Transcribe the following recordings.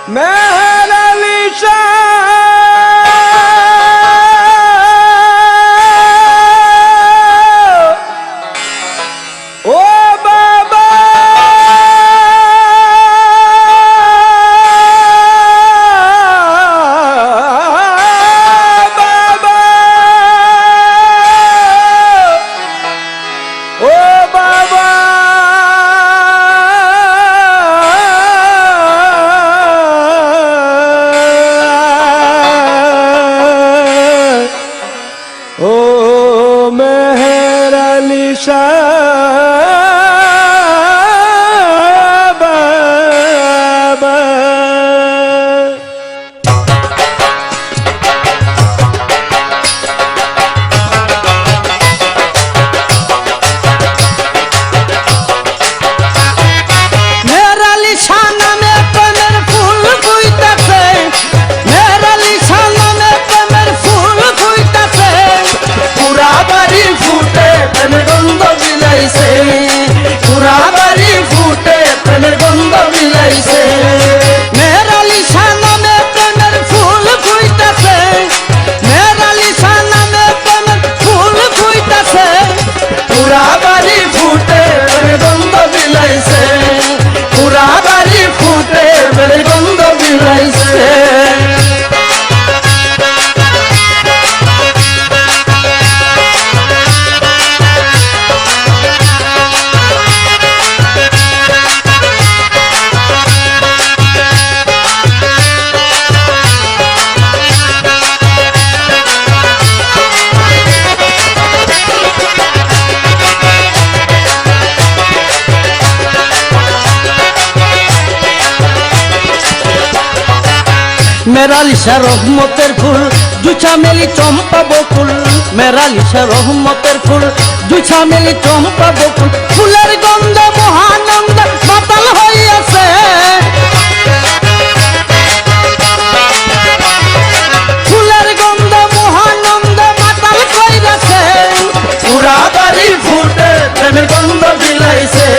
মেহের আলী শাহ ও বাবা বাবা ও বাবা ও মেহের আলী শাহ বাবা মেহের আলী শাহ নামে প্রেমের ফুল ফুইতাছে, মেহের আলী শাহ নামে প্রেমের ফুল ফুইতাছে, পুরা বাড়ি ফুটে প্রেমের গন্ধ বিলাইছে, পুরা বাড়ি ফুটে প্রেমের গন্ধ বিলাইছে। মেহের আলী শাহ নামে প্রেমের ফুল ফুইতাছে, মেহের আলী শাহ নামে প্রেমের ফুল ফুইতাছে, পুরা বাড়ি ফুটে প্রেমের গন্ধ বিলাইছে, পুরা বাড়ি ফুটে প্রেমের গন্ধ বিলাইছে। মেরা লিসা রহমতের ফুল দুছা মেলি চম্পা বকুল, মেরা লিসা রহমতের ফুল দুছা মেলি চম্পা বকুল, ফুলের গন্ধ মহানন্দ মাতাল হইয়াছে, ফুলের গন্ধ মহানন্দ মাতাল কইরাছে, পুরা বাড়ি ফুটে প্রেমের গন্ধ বিলাইছে,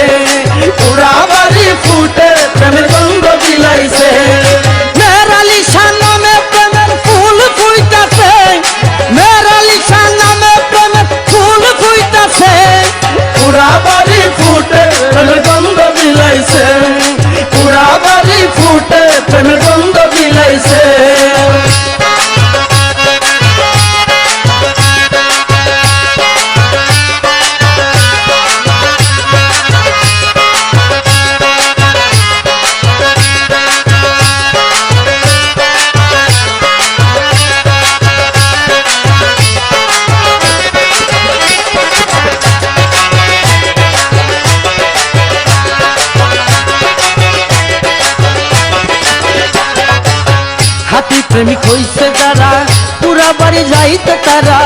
পুরা বাড়ি ফুটে প্রেমের গন্ধ বিলাইছে। মেহের আলী শাহ নামে প্রেমের ফুল ফুইতাছে, মেহের আলী শাহ নামে প্রেমের ফুল ফুইতাছে, পুরা বাড়ি ফুটে প্রেমের গন্ধ বিলাইছে, পুরা বাড়ি ফুটে প্রেমের গন্ধ বিলাইছে। খাঁটি প্রেমিক হইছে যারা পুরা বাড়ি যাইতে তারা,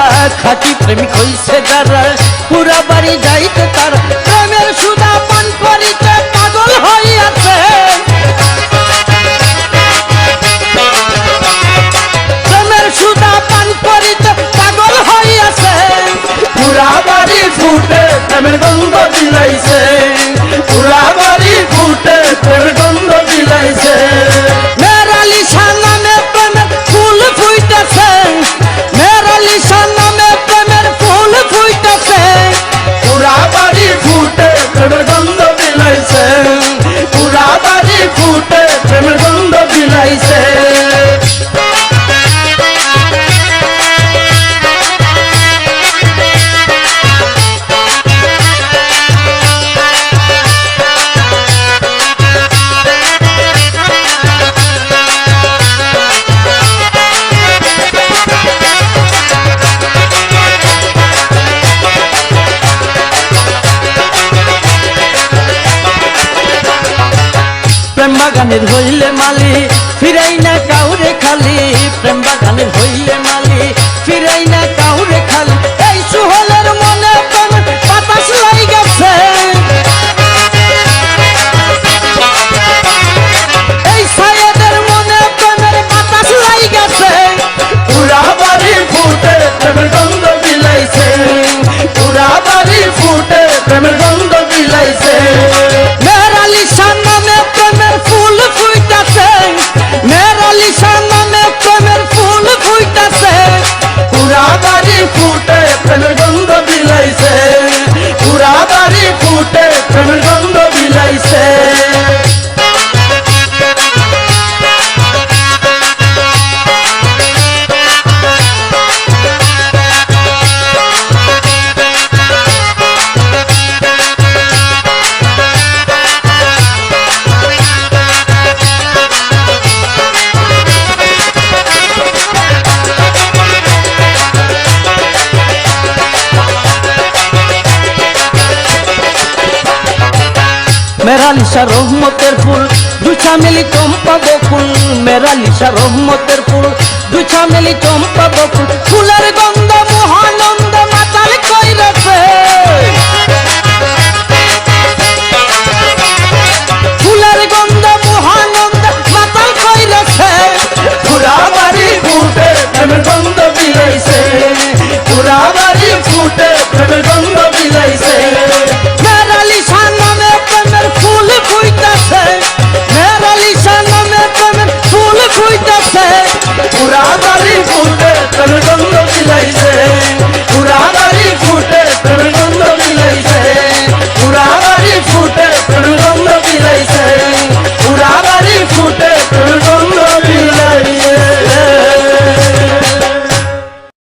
খাঁটি প্রেমিক হইছে যারা পুরা বাড়ি যাইতে তারা, প্রেমের সুধা পান করিতে পাগল হইয়াছে, প্রেমের সুধা পান করিতে পাগল হইয়াছে, পুরা বাড়ি ফুটে প্রেমের গন্ধ বিলাইছে, পুরা বাড়ি ফুটে প্রেমের গন্ধ বিলাইছে। মেহের আলী শাহ নামে প্রেমের ফুল ফুইতাছে, মেহের আলী শাহ নামে প্রেমের ফুল ফুইতাছে, পুরা বাড়ি ফুটে প্রেমের গন্ধ বিলাইছে, পুরা বাড়ি ফুটে প্রেমের গন্ধ বিলাইছে। প্রেম বাগানের হইলে মালি ফিরাই না কাউরে খালি, প্রেম বাগানের হইলে মালি ফিরাই না কাউরে খালি, এই সুহলের মনে প্রেমের বাতাস লাইগাছে, এই সায়েদের মনে প্রেমের বাতাস লাইগাছে, পুরা বাড়ি ফুটে প্রেমের গন্ধ বিলাইছে, পুরা বাড়ি ফুটে প্রেমের গন্ধ বিলাইছে। মেহের আলী শাহ নামে প্রেমের ফুল ফুইতাছে, মেরা লিসা রহমতের ফুল দুই চামেলি চম্পা বকুল মেরা লিসা রহমতের ফুল দুই চামেলি চম্পা বকুল ফুলের গন্ধ মহানন্দ মাতাল কইরেছে ফুলের গন্ধ মহানন্দ মাতাল কইরেছে পুরা বাড়ি ফুটে প্রেমের গন্ধ বিলাইছে পুরা বাড়ি ফুটে প্রেমের গন্ধ বিলাইছে মেরা লিসা নামে প্রেমের ফুল ফুইতাছে মেরা লিসা নামে প্রেমের ফুল ফুইতাছে পুরা বাড়ি ফুটে প্রেমের গন্ধ